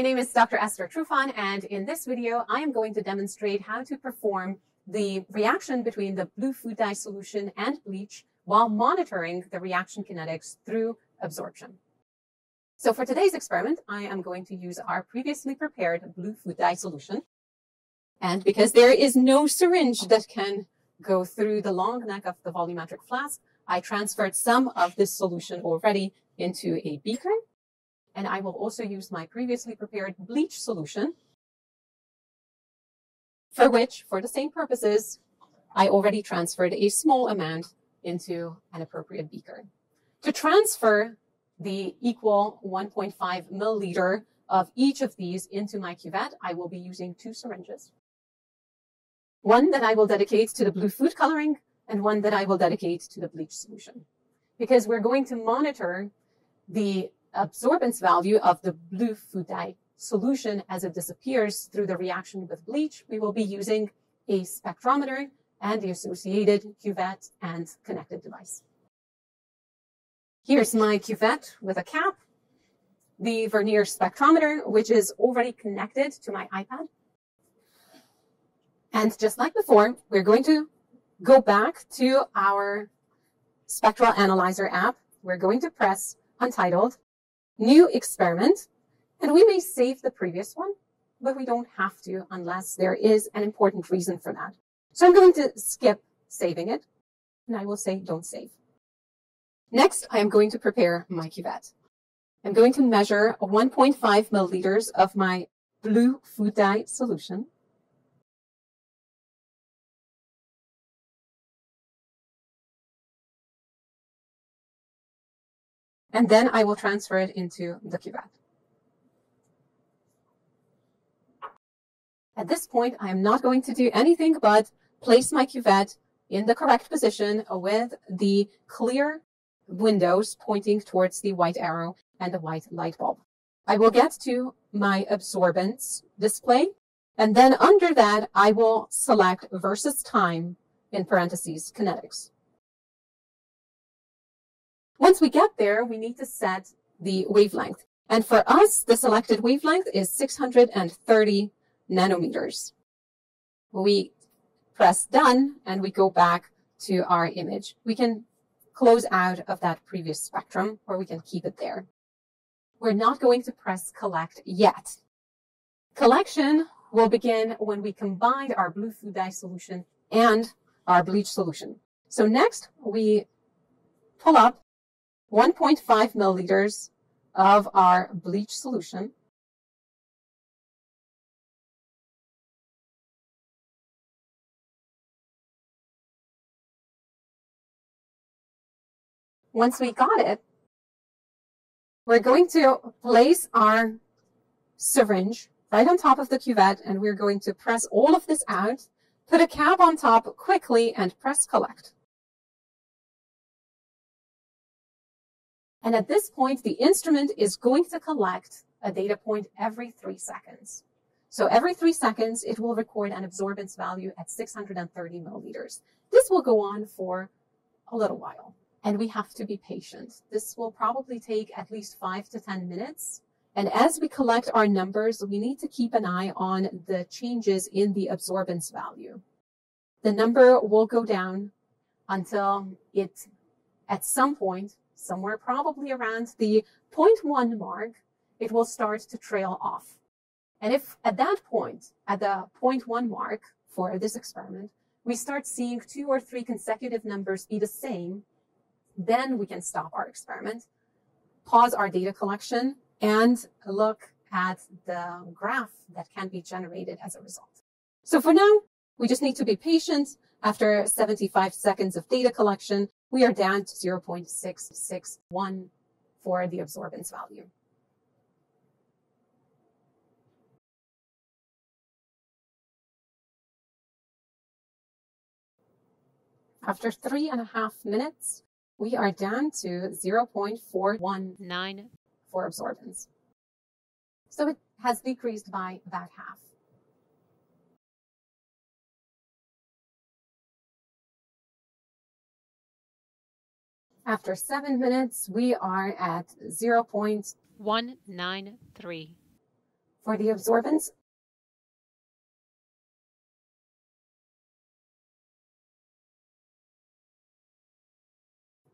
name is Dr. Esther Trufan, and in this video, I am going to demonstrate how to perform the reaction between the blue food dye solution and bleach while monitoring the reaction kinetics through absorption. So for today's experiment, I am going to use our previously prepared blue food dye solution. And because there is no syringe that can go through the long neck of the volumetric flask, I transferred some of this solution already into a beaker. And I will also use my previously prepared bleach solution, for which, for the same purposes, I already transferred a small amount into an appropriate beaker. To transfer the equal 1.5 milliliter of each of these into my cuvette, I will be using two syringes. One that I will dedicate to the blue food coloring and one that I will dedicate to the bleach solution. Because we're going to monitor the absorbance value of the blue food dye solution as it disappears through the reaction with bleach, we will be using a spectrometer and the associated cuvette and connected device. Here's my cuvette with a cap, the vernier spectrometer, which is already connected to my iPad. And just like before, we're going to go back to our spectral analyzer app. We're going to press Untitled, New Experiment, and we may save the previous one, but we don't have to unless there is an important reason for that. So I'm going to skip saving it, and I will say don't save. Next, I am going to prepare my cuvette. I'm going to measure 1.5 milliliters of my blue food dye solution. And then I will transfer it into the cuvette. At this point, I am not going to do anything but place my cuvette in the correct position with the clear windows pointing towards the white arrow and the white light bulb. I will get to my absorbance display, and then under that, I will select versus time in parentheses kinetics. Once we get there, we need to set the wavelength. And for us, the selected wavelength is 630 nanometers. We press done and we go back to our image. We can close out of that previous spectrum or we can keep it there. We're not going to press collect yet. Collection will begin when we combine our blue food dye solution and our bleach solution. So next we pull up 1.5 milliliters of our bleach solution. Once we got it, we're going to place our syringe right on top of the cuvette, and we're going to press all of this out, put a cap on top quickly, and press collect. And at this point, the instrument is going to collect a data point every 3 seconds. So every 3 seconds, it will record an absorbance value at 630 milliliters. This will go on for a little while, and we have to be patient. This will probably take at least 5 to 10 minutes. And as we collect our numbers, we need to keep an eye on the changes in the absorbance value. The number will go down until it, at some point, somewhere probably around the 0.1 mark, it will start to trail off. And if at that point, at the 0.1 mark for this experiment, we start seeing 2 or 3 consecutive numbers be the same, then we can stop our experiment, pause our data collection, and look at the graph that can be generated as a result. So for now, we just need to be patient. After 75 seconds of data collection, we are down to 0.661 for the absorbance value. After 3.5 minutes, we are down to 0.419 for absorbance. So it has decreased by about half. After 7 minutes, we are at 0.193 For the absorbance,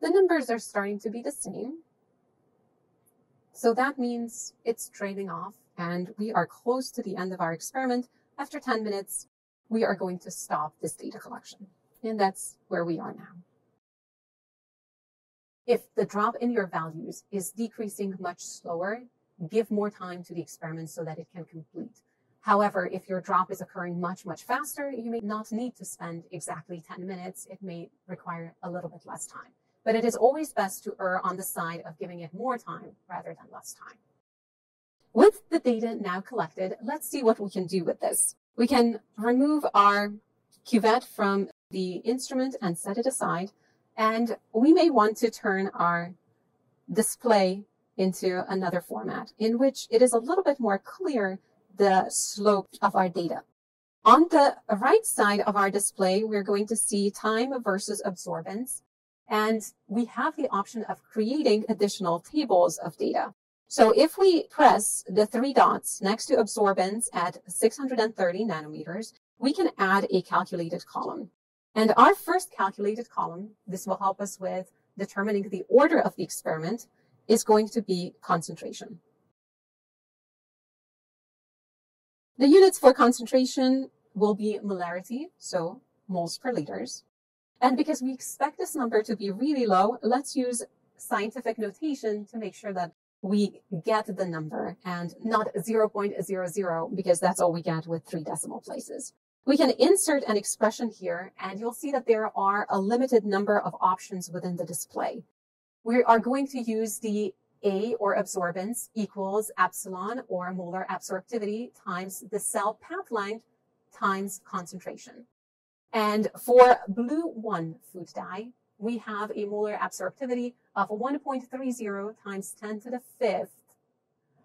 the numbers are starting to be the same. So that means it's trailing off, and we are close to the end of our experiment. After 10 minutes, we are going to stop this data collection. And that's where we are now. If the drop in your values is decreasing much slower, give more time to the experiment so that it can complete. However, if your drop is occurring much, much faster, you may not need to spend exactly 10 minutes. It may require a little bit less time. But it is always best to err on the side of giving it more time rather than less time. With the data now collected, let's see what we can do with this. We can remove our cuvette from the instrument and set it aside. And we may want to turn our display into another format in which it is a little bit more clear the slope of our data. On the right side of our display, we're going to see time versus absorbance. And we have the option of creating additional tables of data. So if we press the 3 dots next to absorbance at 630 nanometers, we can add a calculated column. And our first calculated column, this will help us with determining the order of the experiment, is going to be concentration. The units for concentration will be molarity, so moles per liters. And because we expect this number to be really low, let's use scientific notation to make sure that we get the number and not 0.00, because that's all we get with 3 decimal places. We can insert an expression here, and you'll see that there are a limited number of options within the display. We are going to use the A, or absorbance, equals epsilon, or molar absorptivity, times the cell path length times concentration. And for blue 1 food dye, we have a molar absorptivity of 1.30 times 10 to the 5th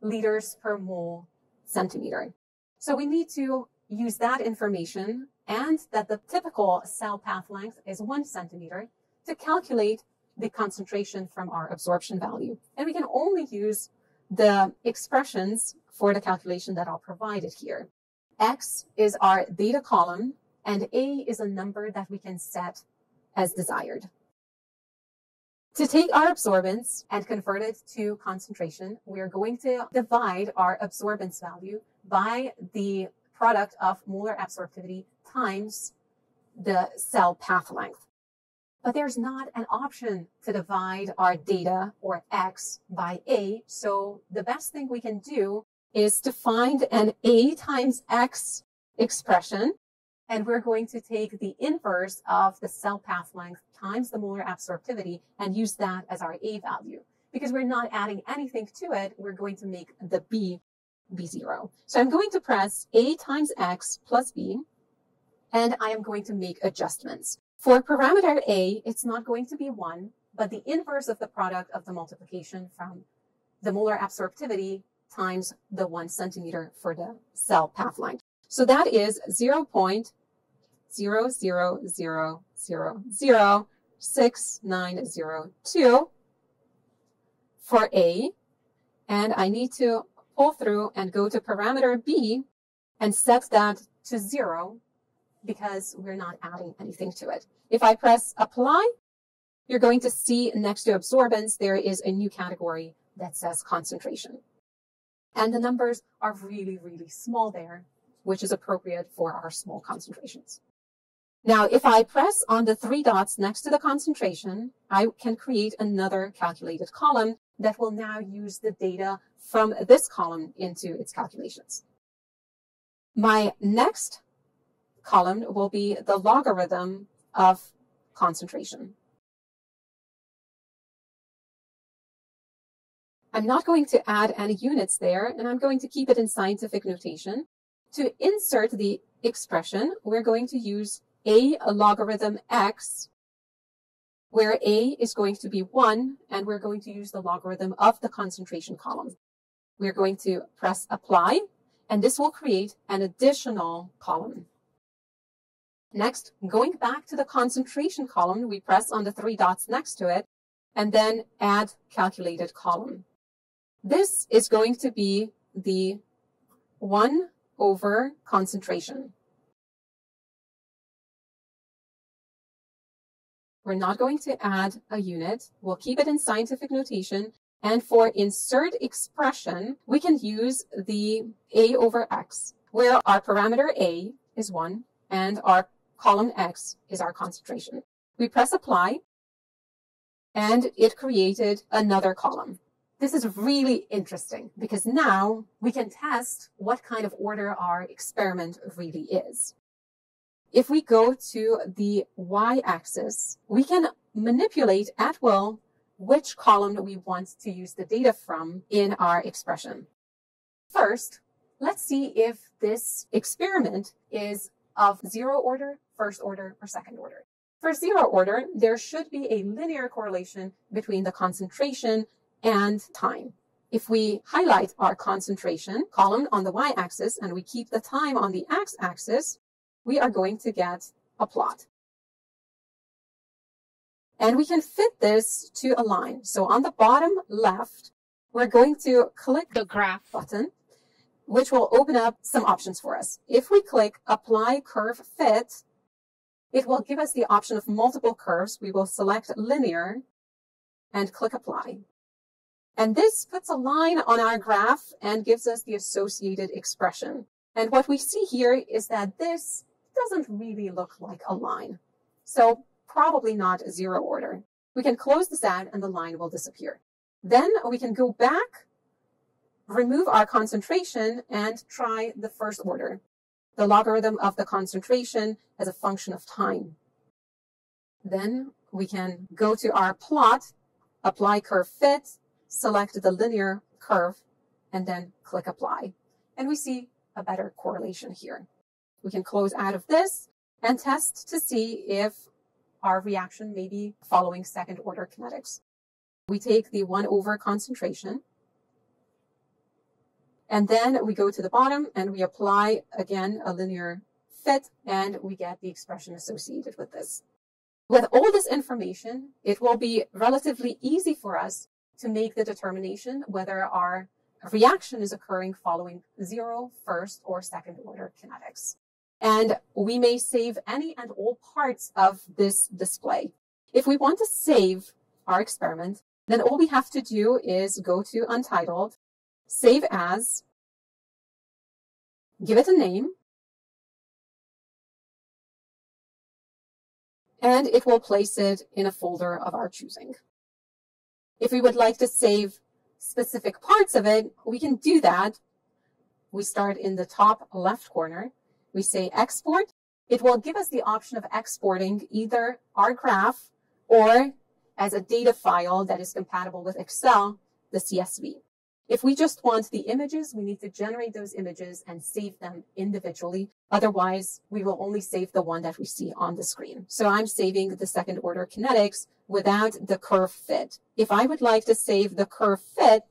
liters per mole centimeter. So we need to use that information and that the typical cell path length is 1 centimeter to calculate the concentration from our absorption value. And we can only use the expressions for the calculation that are provided here. X is our data column, and A is a number that we can set as desired. To take our absorbance and convert it to concentration, we are going to divide our absorbance value by the product of molar absorptivity times the cell path length. But there's not an option to divide our data, or X, by A, so the best thing we can do is to find an A times X expression. And we're going to take the inverse of the cell path length times the molar absorptivity and use that as our A value. Because we're not adding anything to it, we're going to make the B 0. So I'm going to press A times X plus B, and I am going to make adjustments. For parameter A, it's not going to be 1, but the inverse of the product of the multiplication from the molar absorptivity times the 1 centimeter for the cell path length. So that is 0.000006902 for A. And I need to pull through and go to parameter B and set that to 0 because we're not adding anything to it. If I press apply, you're going to see next to absorbance, there is a new category that says concentration. And the numbers are really, really small there, which is appropriate for our small concentrations. Now, if I press on the 3 dots next to the concentration, I can create another calculated column that will now use the data from this column into its calculations. My next column will be the logarithm of concentration. I'm not going to add any units there, and I'm going to keep it in scientific notation. To insert the expression, we're going to use A logarithm X, where A is going to be 1, and we're going to use the logarithm of the concentration column. We're going to press apply, and this will create an additional column. Next, going back to the concentration column, we press on the 3 dots next to it, and then add calculated column. This is going to be the 1 over concentration. We're not going to add a unit. We'll keep it in scientific notation. And for insert expression, we can use the A over X, where our parameter A is 1 and our column X is our concentration. We press apply and it created another column. This is really interesting because now we can test what kind of order our experiment really is. If we go to the y-axis, we can manipulate at will which column we want to use the data from in our expression. First, let's see if this experiment is of 0 order, 1st order, or 2nd order. For 0 order, there should be a linear correlation between the concentration and time. If we highlight our concentration column on the y-axis and we keep the time on the x-axis, we are going to get a plot. And we can fit this to a line. So on the bottom left, we're going to click the graph button, which will open up some options for us. If we click Apply Curve Fit, it will give us the option of multiple curves. We will select Linear and click Apply. And this puts a line on our graph and gives us the associated expression. And what we see here is that this doesn't really look like a line. So probably not 0 order. We can close this out and the line will disappear. Then we can go back, remove our concentration and try the 1st order, the logarithm of the concentration as a function of time. Then we can go to our plot, apply curve fit, select the linear curve, and then click apply. And we see a better correlation here. We can close out of this and test to see if our reaction may be following 2nd order kinetics. We take the 1 over concentration, and then we go to the bottom and we apply again a linear fit, and we get the expression associated with this. With all this information, it will be relatively easy for us to make the determination whether our reaction is occurring following 0, 1st, or 2nd order kinetics. And we may save any and all parts of this display. If we want to save our experiment, then all we have to do is go to Untitled, Save As, give it a name, and it will place it in a folder of our choosing. If we would like to save specific parts of it, we can do that. We start in the top left corner. We say export. It will give us the option of exporting either our graph or as a data file that is compatible with Excel, the CSV. If we just want the images, we need to generate those images and save them individually. Otherwise, we will only save the one that we see on the screen. So I'm saving the 2nd order kinetics without the curve fit. If I would like to save the curve fit,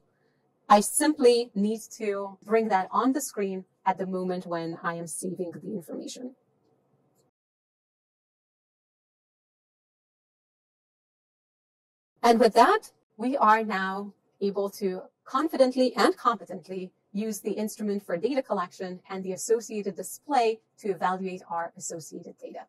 I simply need to bring that on the screen at the moment when I am saving the information. And with that, we are now able to confidently and competently use the instrument for data collection and the associated display to evaluate our associated data.